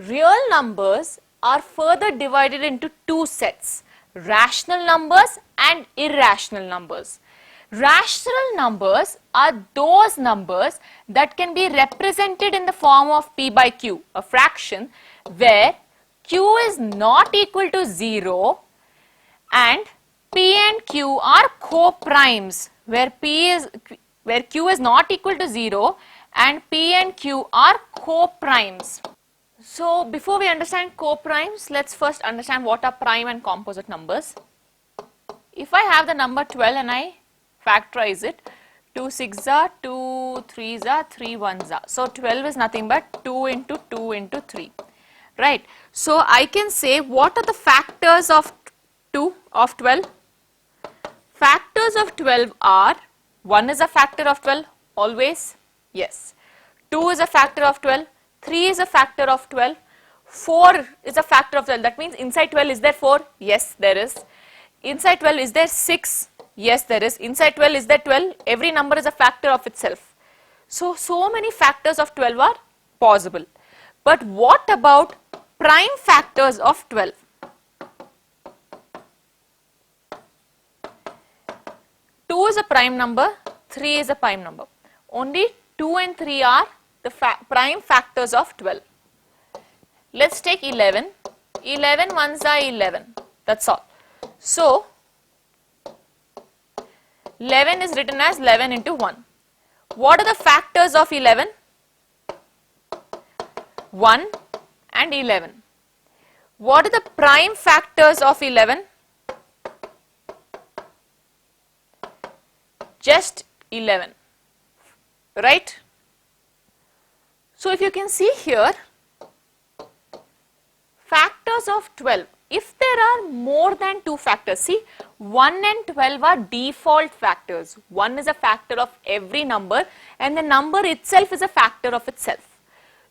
real numbers are further divided into two sets, rational numbers and irrational numbers. Rational numbers are those numbers that can be represented in the form of p by q, a fraction, where q is not equal to 0 and p and q are co-primes, where q is not equal to 0 and p and q are co-primes. So before we understand co-primes, let's first understand what are prime and composite numbers. If I have the number 12 and I factorize it, 2 6s are 2 3s are 3 1s are. So 12 is nothing but 2 into 2 into 3. Right. So I can say what are the factors of 12? Factors of 12 are 1 is a factor of 12 always. Yes. 2 is a factor of 12. 3 is a factor of 12. 4 is a factor of 12. That means inside 12 is there 4? Yes, there is. Inside 12 is there 6? Yes, there is. Inside 12 is there 12? Every number is a factor of itself. So many factors of 12 are possible. But what about prime factors of 12? Two is a prime number, 3 is a prime number. Only 2 and 3 are the prime factors of 12. Let's take 11. 11 ones are 11. That's all. So 11 is written as 11 into 1. What are the factors of 11? 1 and 11. What are the prime factors of 11? Just 11. Right? So if you can see here, factors of 12, if there are more than two factors, see 1 and 12 are default factors. 1 is a factor of every number and the number itself is a factor of itself.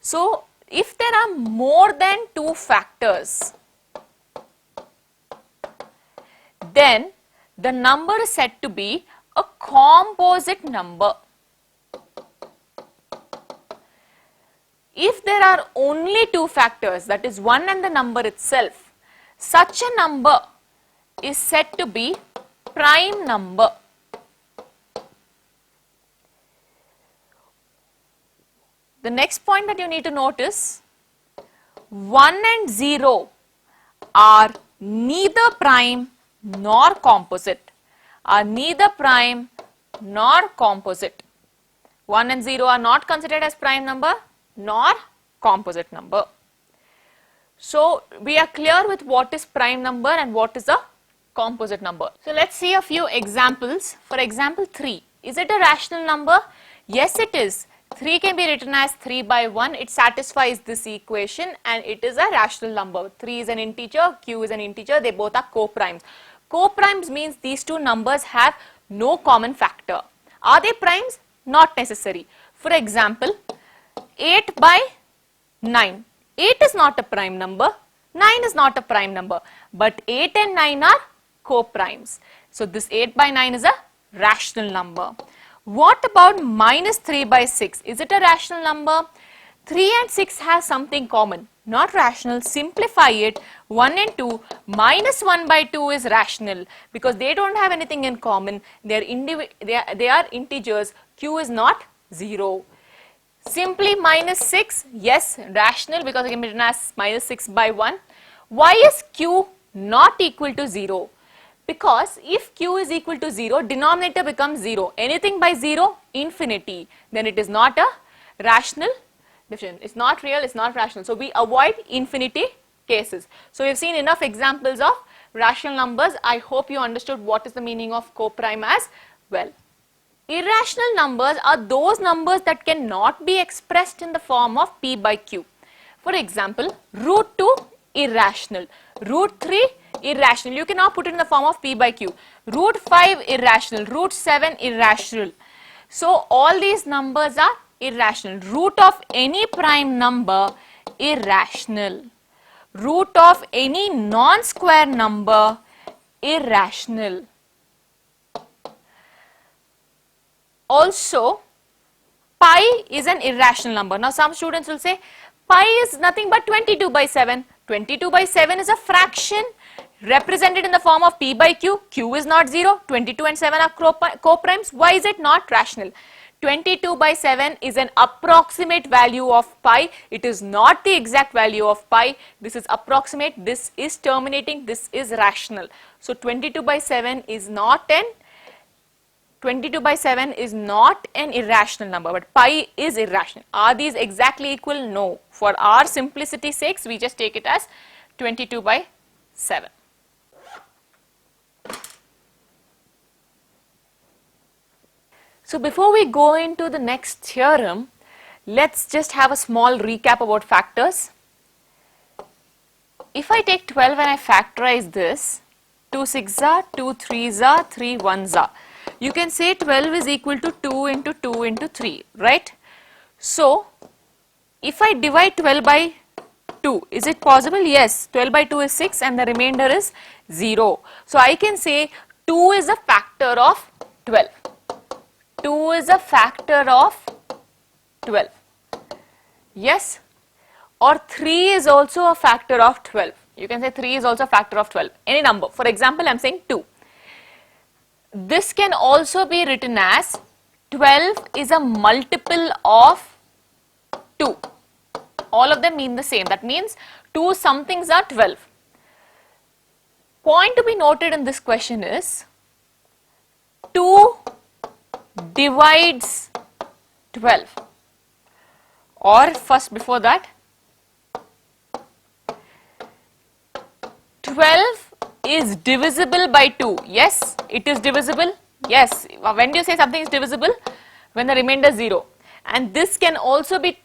So if there are more than two factors, then the number is said to be a composite number. If there are only two factors, that is 1 and the number itself, such a number is said to be prime number. The next point that you need to notice, 1 and 0 are neither prime nor composite. Are neither prime nor composite. 1 and 0 are not considered as prime number nor composite number. So we are clear with what is prime number and what is a composite number. So let's see a few examples. For example, 3. Is it a rational number? Yes, it is. 3 can be written as 3 by 1. It satisfies this equation and it is a rational number. 3 is an integer, q is an integer. They both are co-primes. Co-primes means these two numbers have no common factor. Are they primes? Not necessary. For example, 8 by 9. 8 is not a prime number. 9 is not a prime number. But 8 and 9 are co-primes. So this 8 by 9 is a rational number. What about minus 3 by 6? Is it a rational number? 3 and 6 have something common. Not rational. Simplify it. 1 and 2 minus 1 by 2 is rational because they don't have anything in common. They are integers. Q is not 0. Simply minus 6, yes, rational because it can be written as minus 6 by 1. Why is Q not equal to 0? Because if Q is equal to 0, denominator becomes 0. Anything by 0, infinity. Then it is not a rational division. It's not real, it's not rational. So we avoid infinity cases. So we've seen enough examples of rational numbers. I hope you understood what is the meaning of co-prime as well. Irrational numbers are those numbers that cannot be expressed in the form of p by q. For example, root 2 irrational, root 3 irrational. You cannot put it in the form of p by q. Root 5 irrational, root 7 irrational. So all these numbers are irrational. Root of any prime number irrational. Root of any non-square number irrational. Also, pi is an irrational number. Now some students will say pi is nothing but 22 by 7. 22 by 7 is a fraction represented in the form of p by q. Q is not 0. 22 and 7 are co-primes. Why is it not rational? 22 by 7 is an approximate value of pi. It is not the exact value of pi. This is approximate. This is terminating. This is rational. So 22 by 7 is not an 22 by 7 is not an irrational number, but pi is irrational. Are these exactly equal? No. For our simplicity sakes, we just take it as 22 by 7. So before we go into the next theorem, let's just have a small recap about factors. If I take 12 and I factorize this, 2 6s are, 2 3s are, 3 1s are. You can say 12 is equal to 2 into 2 into 3, right? So, if I divide 12 by 2, is it possible? Yes, 12 by 2 is 6 and the remainder is 0. So, I can say 2 is a factor of 12. 2 is a factor of 12. Yes, or 3 is also a factor of 12. You can say 3 is also a factor of 12. Any number. For example, I am saying 2. This can also be written as 12 is a multiple of 2. All of them mean the same. That means 2 somethings are 12. Point to be noted in this question is 2 divides 12, or first before that 12 is divisible by 2. Yes, it is divisible. Yes, when do you say something is divisible? When the remainder is 0. And this can also be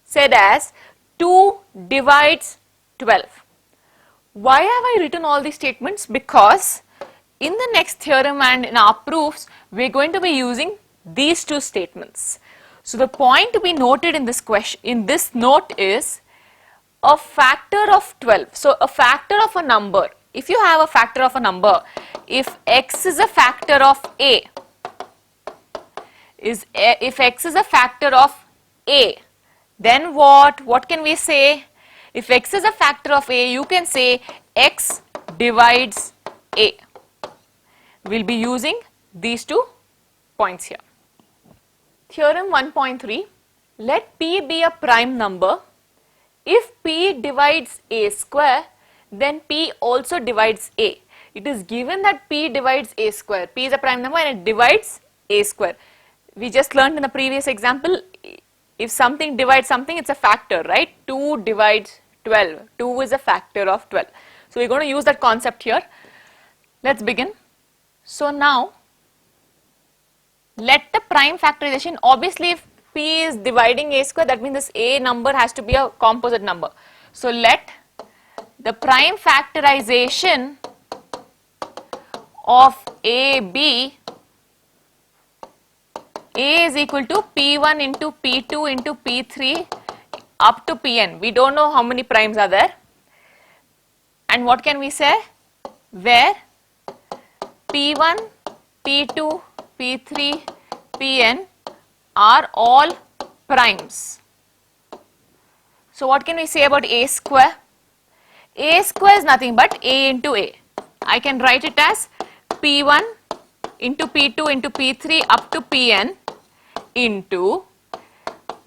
said as 2 divides 12. Why have I written all these statements? Because in the next theorem and in our proofs, we are going to be using these two statements. So the point to be noted in this question, in this note is a factor of 12. So a factor of a number, if you have a factor of a number, if x is a factor of a, if x is a factor of a, then what can we say? If x is a factor of a, you can say x divides a. We'll be using these two points here. Theorem 1.3, let p be a prime number. If p divides a square, then p also divides a. It is given that p divides a square. P is a prime number and it divides a square. We just learned in the previous example, if something divides something, it's a factor, right? 2 divides 12. 2 is a factor of 12. So we're going to use that concept here. Let's begin. So now, let the prime factorization, obviously if p is dividing a square, that means this a number has to be a composite number. So let the prime factorization of a be, a is equal to p1 into p2 into p3 up to pn. We don't know how many primes are there. And what can we say? Where p1, p2, p3, pn are all primes. So what can we say about a square? A square is nothing but a into a. I can write it as p1 into p2 into p3 up to pn into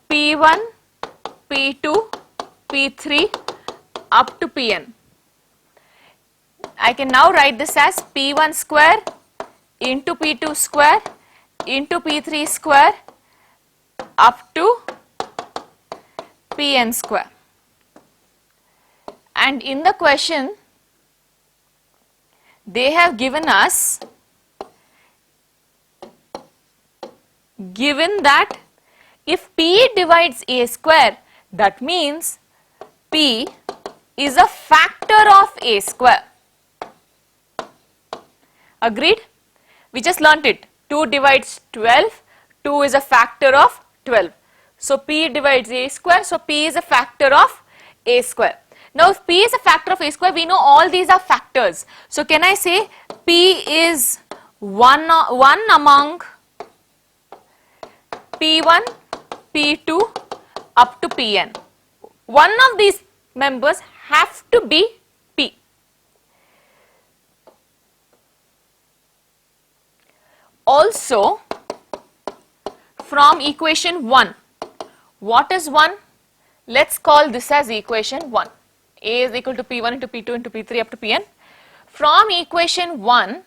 p1, p2, p3 up to pn. I can now write this as p1 square into p2 square into p3 square up to pn square. And in the question, they have given us, given that if p divides a square, that means p is a factor of a square. Agreed? We just learnt it. 2 divides 12. 2 is a factor of 12. So p divides a square. So p is a factor of a square. Now if p is a factor of a square, we know all these are factors. So can I say p is one among p1, p2 up to pn. one of these members have to be P. Also, from equation 1, what is 1? Let's call this as equation 1. A is equal to P1 into P2 into P3 up to Pn. From equation 1,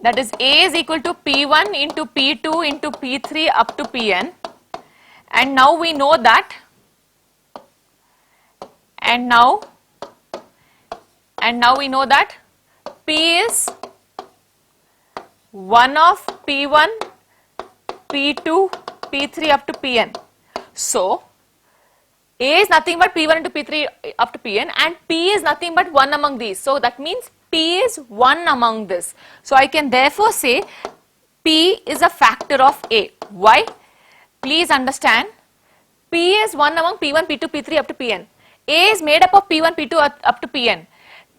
that is A is equal to P1 into P2 into P3 up to Pn, and now we know that, and now we know that P is 1 of P1, P2, P3 up to Pn. So, A is nothing but P1 into P3 up to Pn, and P is nothing but 1 among these. So, that means P is 1 among this. So, I can therefore say P is a factor of A. Why? Please understand, P is 1 among P1, P2, P3 up to Pn. A is made up of P1, P2 up to Pn.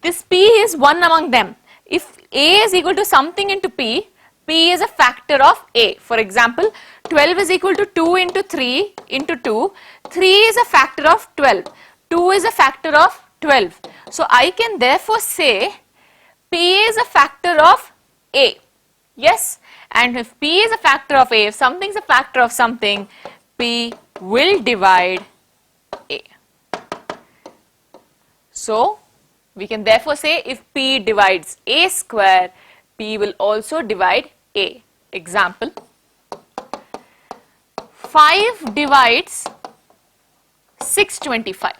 This P is 1 among them. If A is equal to something into P, P is a factor of A. For example, 12 is equal to 2 into 3 into 2. 3 is a factor of 12. 2 is a factor of 12. So, I can therefore say P is a factor of A. Yes, and if P is a factor of A, if something is a factor of something, P will divide A. So, we can therefore say if P divides A square, P will also divide A. Example, 5 divides 625.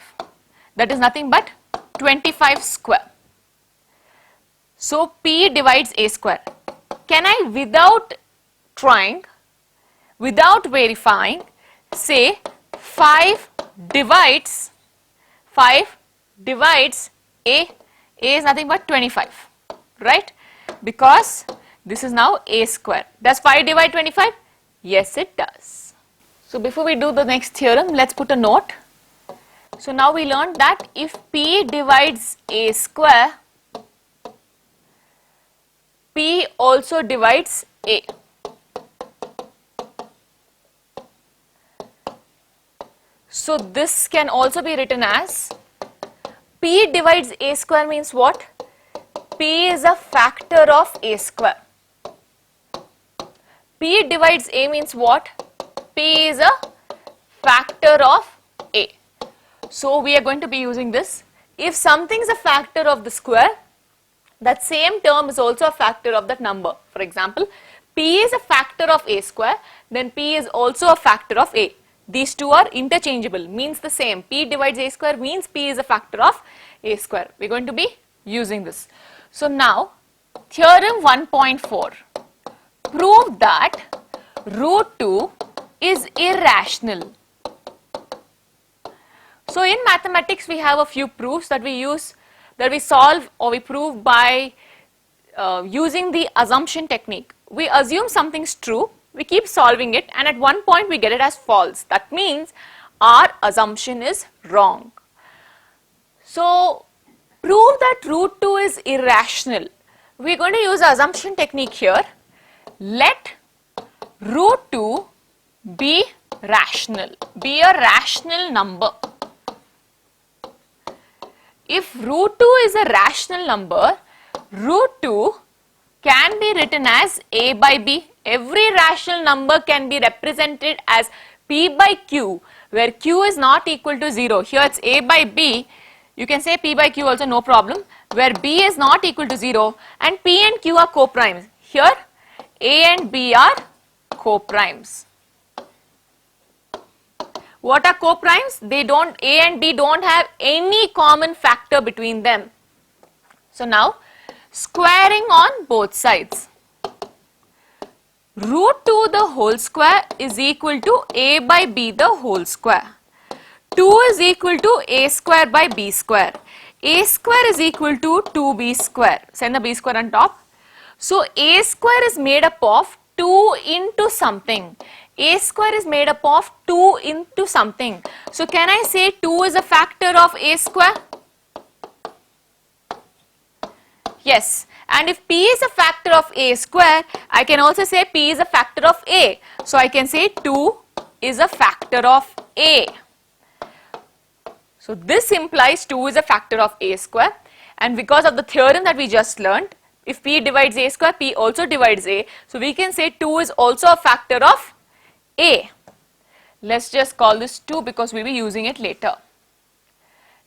That is nothing but 25 square. So, P divides A square. Can I, without trying, without verifying, say 5 divides A? A is nothing but 25, right? Because this is now A square. Does 5 divide 25? Yes, it does. So, before we do the next theorem, let's put a note. So, now we learned that if P divides A square, P also divides A. So, this can also be written as P divides A square means what? P is a factor of A square. P divides A means what? P is a factor of A. So, we are going to be using this. If something is a factor of the square, that same term is also a factor of that number. For example, P is a factor of A square, then P is also a factor of A. These two are interchangeable, means the same. P divides A square means P is a factor of A square. We are going to be using this. So, now theorem 1.4, prove that root 2 is irrational. So, in mathematics we have a few proofs that we use, that we solve or we prove by using the assumption technique. We assume something is true, we keep solving it, and at one point we get it as false. That means our assumption is wrong. So, prove that root 2 is irrational. We are going to use the assumption technique here. Let root 2 be rational, be a rational number. If root 2 is a rational number, root 2 can be written as A by B. Every rational number can be represented as P by Q, where Q is not equal to 0. Here it's A by B. You can say P by Q also, no problem, where B is not equal to 0 and P and Q are co-primes. Here A and B are co-primes. What are co-primes? They don't, A and B don't have any common factor between them. So, now squaring on both sides. Root 2 the whole square is equal to A by B the whole square. 2 is equal to A square by B square. A square is equal to 2B square. Send the B square on top. So, A square is made up of 2 into something. A square is made up of 2 into something. So, can I say 2 is a factor of A square? Yes. And if P is a factor of A square, I can also say P is a factor of A. So, I can say 2 is a factor of A. So this implies 2 is a factor of A square, and because of the theorem that we just learned, if P divides A square, P also divides A. So we can say 2 is also a factor of A. Let's just call this 2 because we'll be using it later.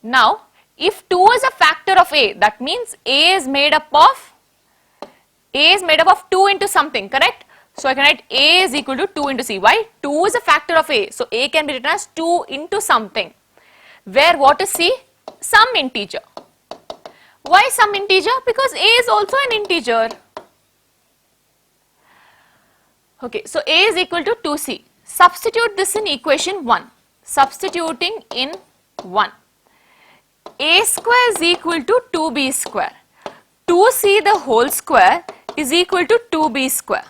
Now, if 2 is a factor of A, that means A is made up of 2 into something, correct? So I can write A is equal to 2 into C. Why? 2 is a factor of A. So A can be written as 2 into something. Where what is C? Some integer. Why some integer? Because A is also an integer. Okay, so A is equal to 2C. Substitute this in equation 1. Substituting in 1. A square is equal to 2B square. 2C the whole square is equal to 2B square.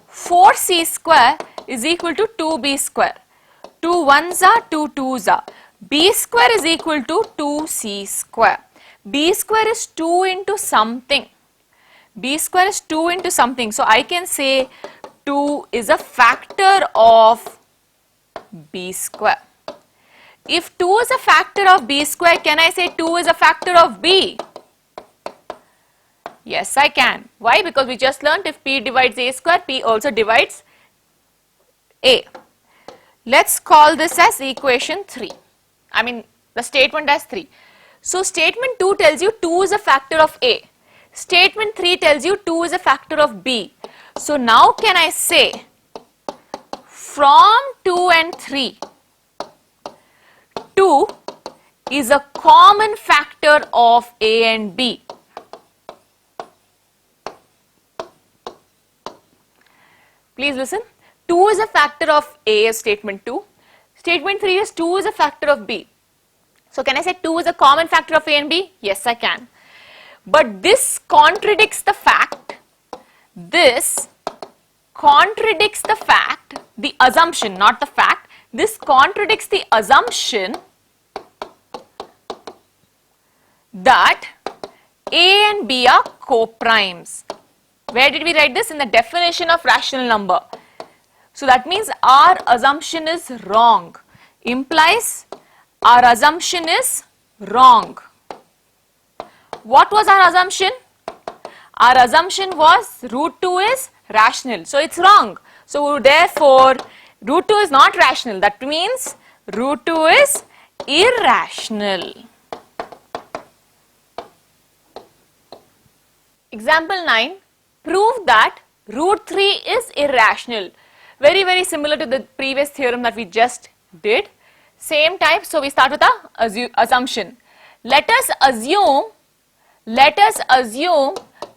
4C square is equal to 2B square. 2 1s are 2 2s are. B square is equal to 2C square. B square is 2 into something. B square is 2 into something. So I can say 2 is a factor of B square. If 2 is a factor of B square, can I say 2 is a factor of B? Yes, I can. Why? Because we just learnt if P divides A square, P also divides A. Let's call this as equation 3. I mean the statement as 3. So statement 2 tells you 2 is a factor of A. Statement 3 tells you 2 is a factor of B. So now can I say from 2 and 3, 2 is a common factor of A and B. Please listen. 2 is a factor of A is statement 2. Statement 3 is 2 is a factor of B. So can I say 2 is a common factor of A and B? Yes, I can. But this contradicts the fact, the assumption, not the fact. This contradicts the assumption that A and B are co-primes. Where did we write this? In the definition of rational number. So that means our assumption is wrong. Implies our assumption is wrong. What was our assumption? Our assumption was root 2 is rational. So it's wrong. So therefore root 2 is not rational. That means root 2 is irrational. Example 9. Prove that root 3 is irrational. Very similar to the previous theorem that we just did. Same type. So we start with the assumption. Let us assume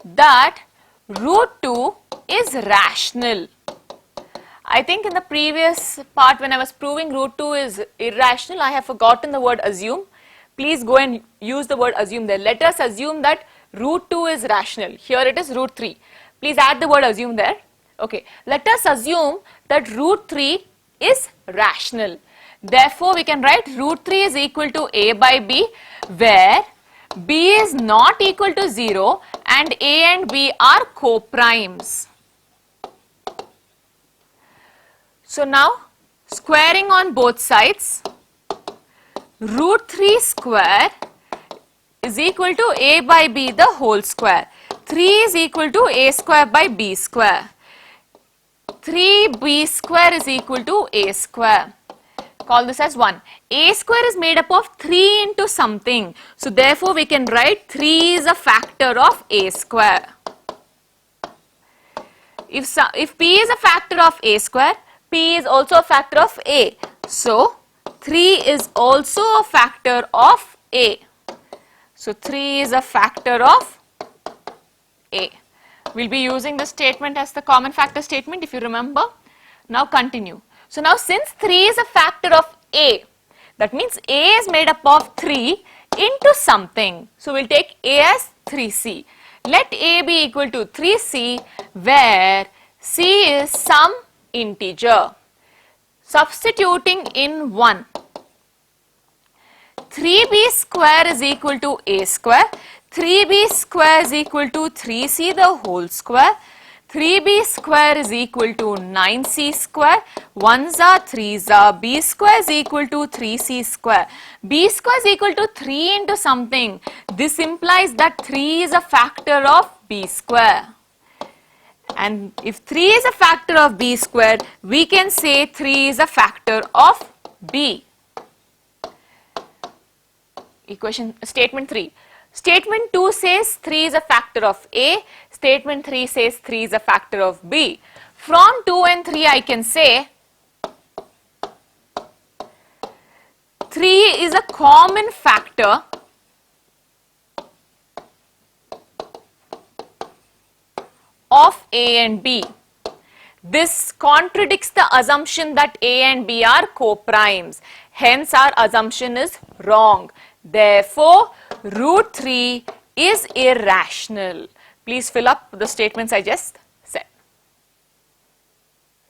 that root 2 is rational. I think in the previous part when I was proving root 2 is irrational, I have forgotten the word assume. Please go and use the word assume there. Let us assume that root 2 is rational. Here it is root 3. Please add the word assume there. Okay. Let us assume that root 3 is rational. Therefore, we can write root 3 is equal to A by B, where B is not equal to 0 and A and B are co-primes. So now, squaring on both sides, root 3 square is equal to A by B the whole square. 3 is equal to A square by B square. 3B square is equal to A square. Call this as 1. A square is made up of 3 into something. So therefore we can write 3 is a factor of A square. If P is a factor of A square, P is also a factor of A. So 3 is also a factor of A. So 3 is a factor of A. We'll be using this statement as the common factor statement if you remember. Now continue. So now since 3 is a factor of A, that means A is made up of 3 into something. So we'll take A as 3C. Let A be equal to 3C where C is some integer. Substituting in 1. 3B square is equal to A square. 3B square is equal to 3C the whole square. 3b square is equal to 9c square. 1s are 3s are. B square is equal to 3c square. B square is equal to 3 into something. This implies that 3 is a factor of b square. And if 3 is a factor of b square, we can say 3 is a factor of b. Statement 3. Statement 2 says 3 is a factor of A. Statement 3 says 3 is a factor of B. From 2 and 3 I can say 3 is a common factor of A and B. This contradicts the assumption that A and B are co-primes. Hence our assumption is wrong. Therefore, root 3 is irrational. Please fill up the statements I just said.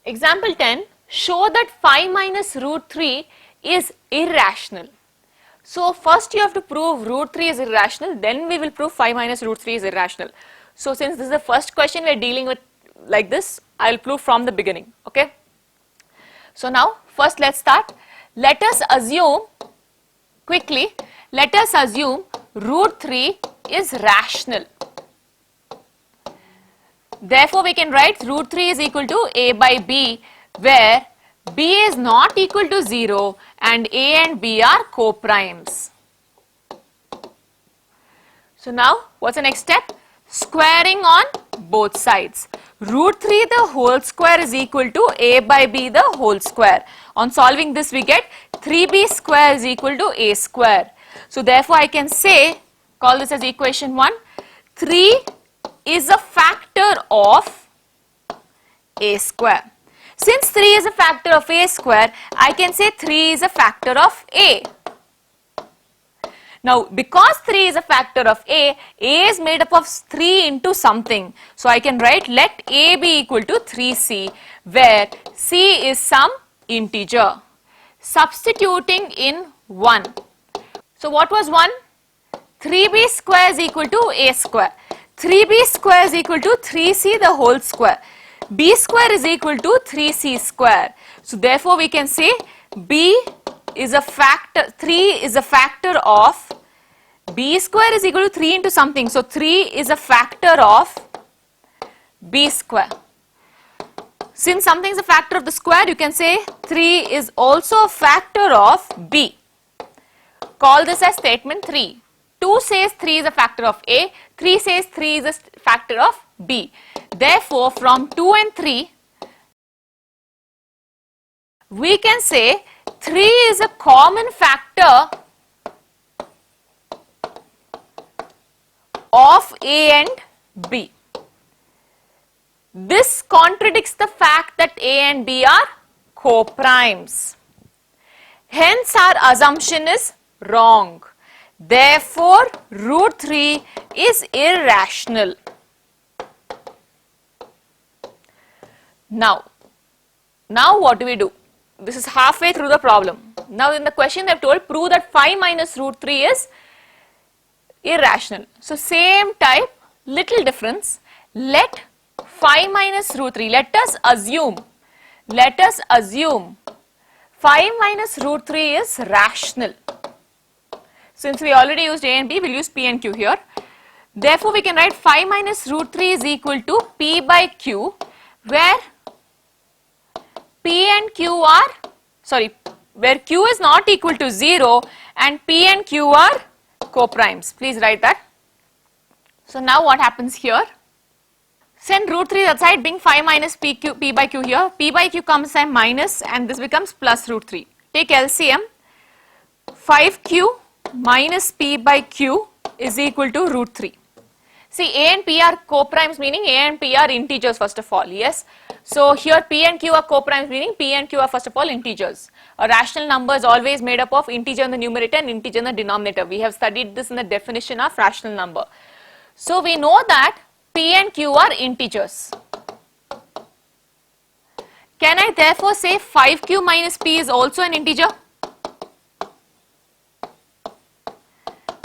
Example 10. Show that 5 minus root 3 is irrational. So first you have to prove root 3 is irrational, then we will prove 5 minus root 3 is irrational. So since this is the first question we are dealing with like this, I will prove from the beginning. Okay. So now first let's start. Let us assume quickly. Let us assume root 3 is rational. Therefore, we can write root 3 is equal to a by b, where b is not equal to 0 and a and b are co-primes. So now, what's the next step? Squaring on both sides. Root 3 the whole square is equal to a by b the whole square. On solving this, we get 3b square is equal to a square. So therefore, I can say, call this as equation 1, 3 is a factor of a square. Since 3 is a factor of a square, I can say 3 is a factor of a. Now, because 3 is a factor of a is made up of 3 into something. So I can write let a be equal to 3c, where c is some integer. Substituting in 1. So what was 1? 3b square is equal to a square. 3b square is equal to 3c the whole square. B square is equal to 3c square. So therefore we can say b is a factor, 3 is a factor of, b square is equal to 3 into something. So 3 is a factor of b square. Since something is a factor of the square, you can say 3 is also a factor of b. Call this as statement 3. 2 says 3 is a factor of a, 3 says 3 is a factor of b. Therefore, from 2 and 3, we can say 3 is a common factor of a and b. This contradicts the fact that a and b are co-primes. Hence, our assumption is wrong. Therefore, root 3 is irrational. Now what do we do? This is halfway through the problem. Now in the question they have told prove that 5 minus root 3 is irrational. So same type, little difference. Let 5 minus root 3, let us assume 5 minus root 3 is rational. Since we already used a and b, we will use p and q here. Therefore, we can write 5 minus root 3 is equal to p by q, where p and q are, where q is not equal to 0 and p and q are co-primes. Please write that. So now what happens here? Send root 3 aside, being 5 minus p by q here. P by q comes as minus and this becomes plus root 3. Take LCM. 5q minus p by q is equal to root 3. See, a and p are co-primes, meaning a and p are integers first of all, yes. So here p and q are co-primes, meaning p and q are first of all integers. A rational number is always made up of integer in the numerator and integer in the denominator. We have studied this in the definition of rational number. So we know that p and q are integers. Can I therefore say 5q minus p is also an integer?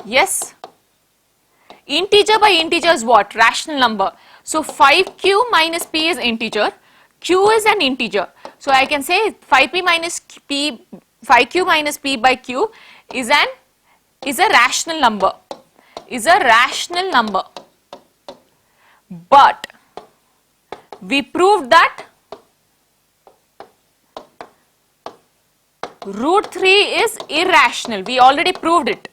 Yes. Integer by integer is what? Rational number. So 5q minus p is integer. Q is an integer. So I can say 5p minus p, 5q minus p by q is a rational number. Is a rational number. But we proved that root 3 is irrational. We already proved it.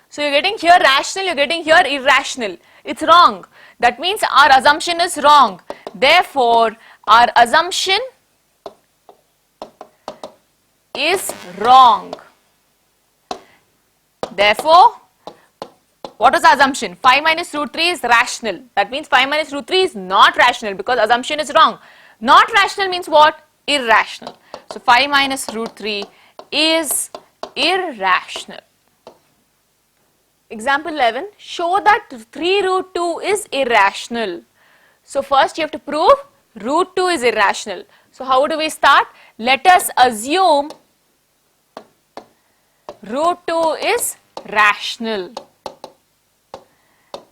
So you're getting here rational, you're getting here irrational. It's wrong. That means our assumption is wrong. Therefore, our assumption is wrong. Therefore, what is the assumption? 5 minus root 3 is rational. That means 5 minus root 3 is not rational because assumption is wrong. Not rational means what? Irrational. So 5 minus root 3 is irrational. Example 11, show that 3 root 2 is irrational. So first you have to prove root 2 is irrational. So how do we start? Let us assume root 2 is rational.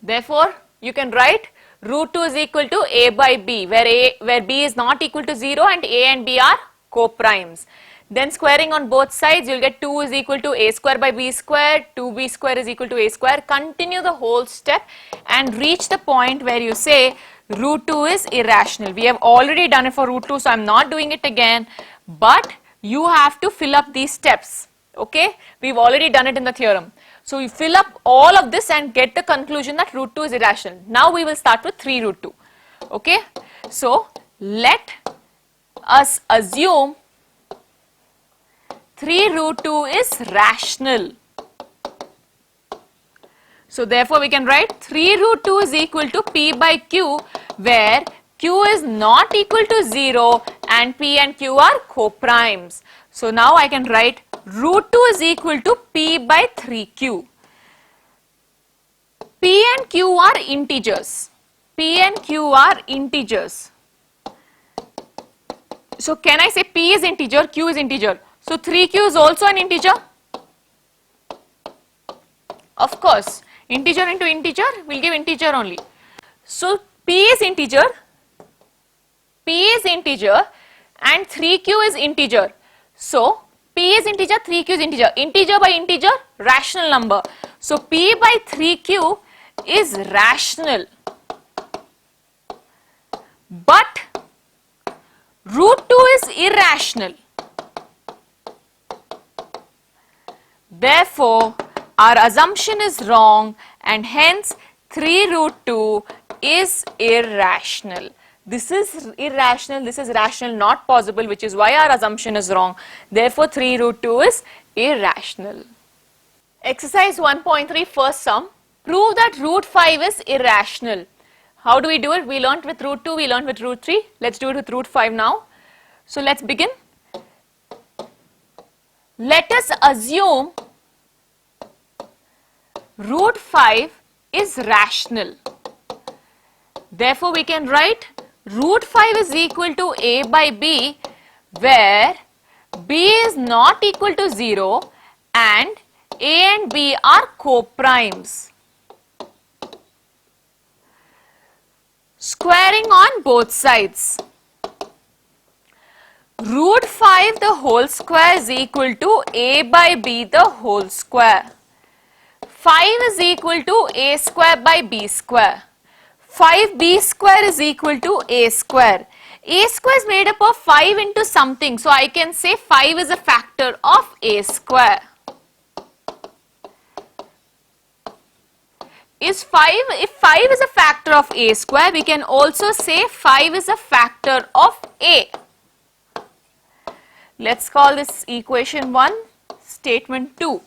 Therefore, you can write root 2 is equal to a by b, where b is not equal to 0 and a and b are co-primes. Then squaring on both sides, you will get 2 is equal to a square by b square, 2b square is equal to a square. Continue the whole step and reach the point where you say root 2 is irrational. We have already done it for root 2, so I am not doing it again. But you have to fill up these steps. Okay? We have already done it in the theorem. So you fill up all of this and get the conclusion that root 2 is irrational. Now we will start with 3 root 2. Okay? So let us assume 3 root 2 is rational. So therefore we can write 3 root 2 is equal to p by q, where q is not equal to 0 and p and q are co-primes. So now I can write root 2 is equal to p by 3q. P and q are integers. P and q are integers. So can I say p is integer, q is integer? So 3q is also an integer? Of course, integer into integer will give integer only. So p is integer and 3q is integer. So p is integer, 3q is integer. Integer by integer, rational number. So p by 3q is rational. But root 2 is irrational. Therefore, our assumption is wrong and hence 3 root 2 is irrational. This is irrational, this is rational, not possible, which is why our assumption is wrong. Therefore, 3 root 2 is irrational. Exercise 1.3, first sum. Prove that root 5 is irrational. How do we do it? We learnt with root 2, we learnt with root 3. Let's do it with root 5 now. So let's begin. Let us assume root 5 is rational. Therefore, we can write root 5 is equal to a by b, where b is not equal to 0 and a and b are co-primes. Squaring on both sides. Root 5 the whole square is equal to a by b the whole square. 5 is equal to a square by b square. 5b square is equal to a square. A square is made up of 5 into something. So I can say 5 is a factor of a square. If 5 is a factor of a square, we can also say 5 is a factor of a. Let's call this equation 1, statement 2.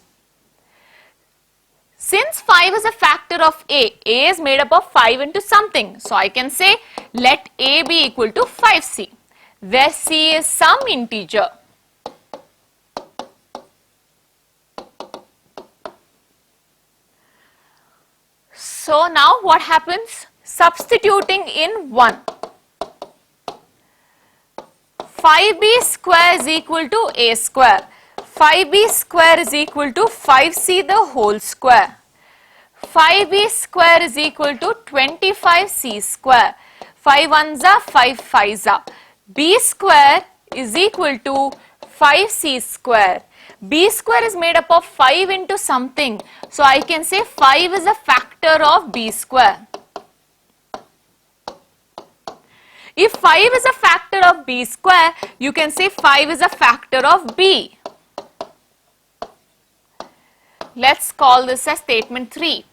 Since 5 is a factor of a is made up of 5 into something. So I can say let a be equal to 5c, where c is some integer. So now what happens? Substituting in 1. 5b square is equal to a square. 5b square is equal to 5c the whole square. 5b square is equal to 25c square. 5 ones are 5 5s are. B square is equal to 5c square. B square is made up of 5 into something. So I can say 5 is a factor of B square. If 5 is a factor of B square, you can say 5 is a factor of B. Let's call this as statement 3.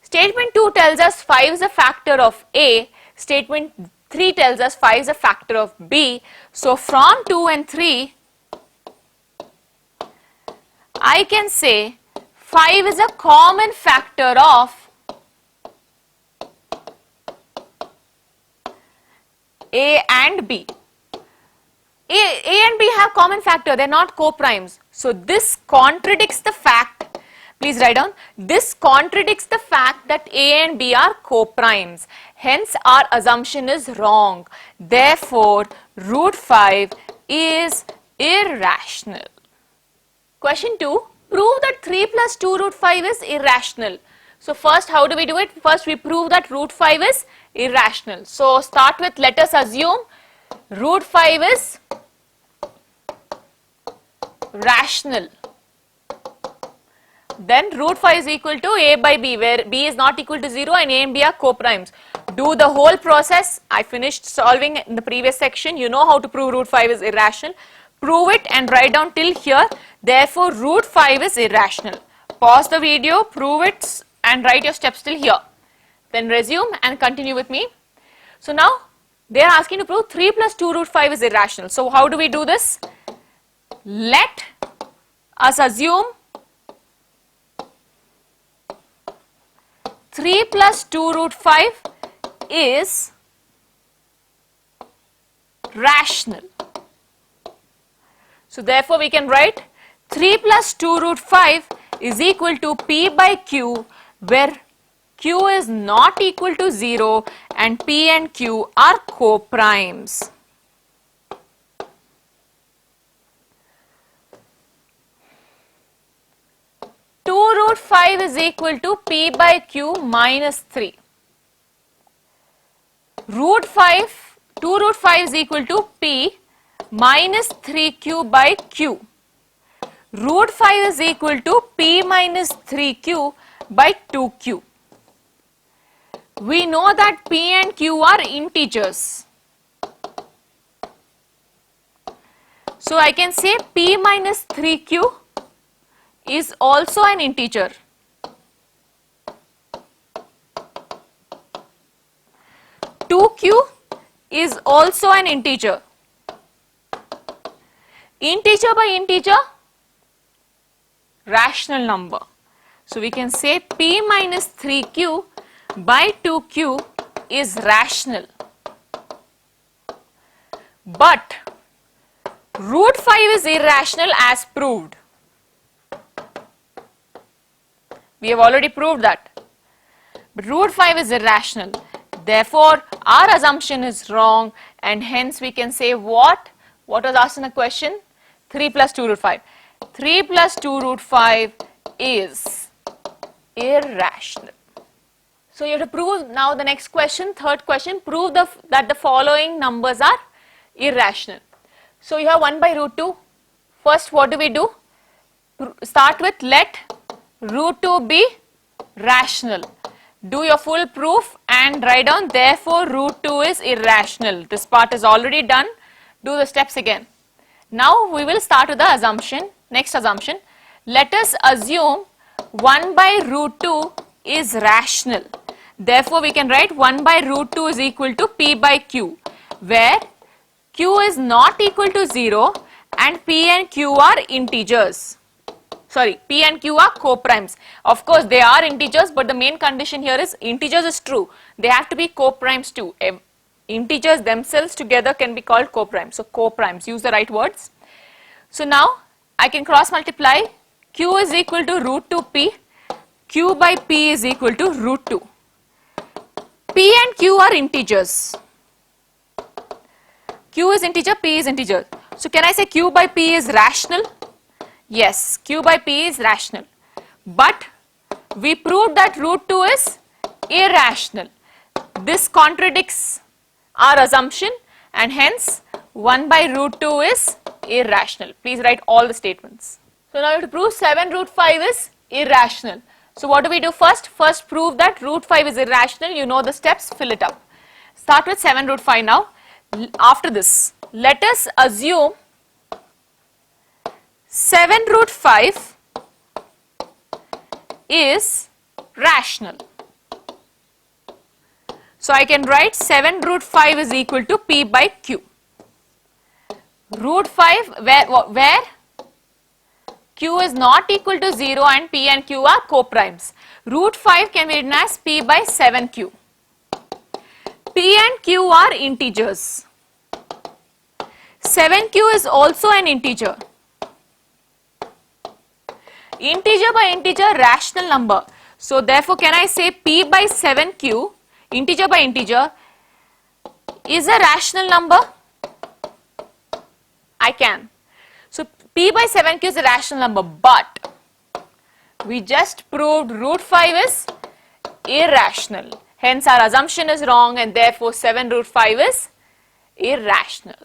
Statement 2 tells us 5 is a factor of A. Statement 3 tells us 5 is a factor of B. So from 2 and 3, I can say 5 is a common factor of A and B. A and B have common factor, they are not co-primes. So this contradicts the fact, please write down, this contradicts the fact that A and B are co-primes. Hence our assumption is wrong. Therefore, root 5 is irrational. Question 2, prove that 3 plus 2 root 5 is irrational. So first, how do we do it? First we prove that root 5 is irrational. So start with, let us assume root 5 is rational. Then root 5 is equal to A by B, where B is not equal to 0 and A and B are co-primes. Do the whole process. I finished solving in the previous section. You know how to prove root 5 is irrational. Prove it and write down till here. Therefore, root 5 is irrational. Pause the video, prove it and write your steps till here. Then resume and continue with me. So now they are asking to prove 3 plus 2 root 5 is irrational. So how do we do this? Let us assume 3 plus 2 root 5 is rational. So therefore we can write 3 plus 2 root 5 is equal to P by Q, where Q is not equal to 0 and P and Q are co-primes. Root 5 is equal to P by Q minus 3. Root 5, 2 root 5 is equal to P minus 3Q by Q. Root 5 is equal to P minus 3Q by 2Q. We know that P and Q are integers. So I can say P minus 3Q is also an integer. Q is also an integer. Integer by integer, rational number. So we can say P minus 3Q by 2Q is rational. But root 5 is irrational as proved. We have already proved that. But root 5 is irrational. Therefore, our assumption is wrong and hence we can say what? What was asked in the question? 3 plus 2 root 5. 3 plus 2 root 5 is irrational. So you have to prove now the next question, third question, prove that the following numbers are irrational. So you have 1 by root 2. First what do? Start with let root 2 be rational. Do your full proof and write down therefore root 2 is irrational. This part is already done. Do the steps again. Now we will start with the assumption. Next assumption. Let us assume 1 by root 2 is rational. Therefore we can write 1 by root 2 is equal to P by Q, where Q is not equal to 0 and P and Q are integers. Sorry, P and Q are co-primes. Of course, they are integers, but the main condition here is integers is true. They have to be co-primes too. Integers themselves together can be called co-primes. So, co-primes, use the right words. So, now I can cross multiply. Q is equal to root 2P. Q by P is equal to root 2. P and Q are integers. Q is integer, P is integer. So, can I say Q by P is rational? Yes, Q by P is rational, but we proved that root 2 is irrational. This contradicts our assumption and hence 1 by root 2 is irrational. Please write all the statements. So now to prove 7 root 5 is irrational. So what do we do first? First prove that root 5 is irrational. You know the steps, fill it up. Start with 7 root 5 now. After this, let us assume 7 root 5 is rational. So I can write 7 root 5 is equal to P by Q. Root 5 where Q is not equal to 0 and P and Q are co-primes. Root 5 can be written as P by 7Q. P and Q are integers. 7Q is also an integer. Integer by integer, rational number. So therefore can I say P by 7Q, integer by integer, is a rational number? I can. So P by 7Q is a rational number, but we just proved root 5 is irrational. Hence our assumption is wrong and therefore 7 root 5 is irrational.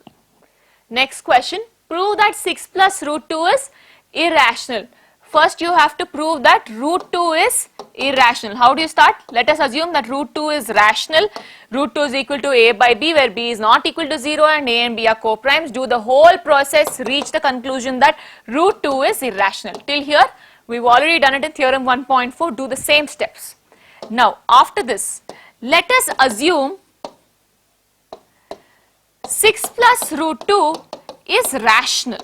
Next question, prove that 6 plus root 2 is irrational. First you have to prove that root 2 is irrational. How do you start? Let us assume that root 2 is rational. Root 2 is equal to a by b, where b is not equal to 0 and a and b are co-primes. Do the whole process, reach the conclusion that root 2 is irrational. Till here we've already done it in theorem 1.4. Do the same steps. Now after this, let us assume 6 plus root 2 is rational.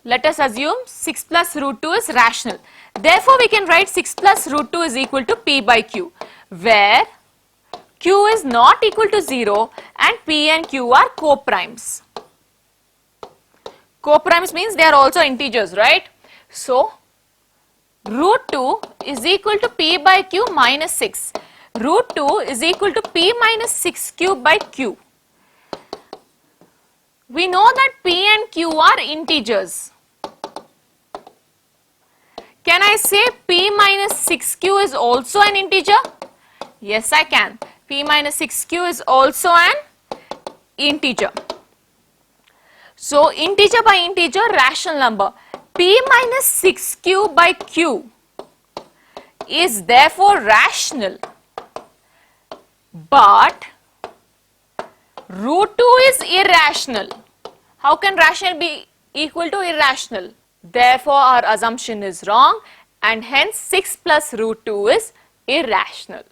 Let us assume 6 plus root 2 is rational. Therefore, we can write 6 plus root 2 is equal to P by Q, where Q is not equal to 0 and P and Q are co-primes. Co-primes means they are also integers, right? So, root 2 is equal to P by Q minus 6. Root 2 is equal to P minus 6 cube by Q. We know that P and Q are integers. Can I say P minus 6Q is also an integer? Yes, I can. P minus 6Q is also an integer. So, integer by integer, rational number. P minus 6Q by Q is therefore rational. But root 2 is irrational. How can rational be equal to irrational? Therefore, our assumption is wrong and hence 6 plus root 2 is irrational.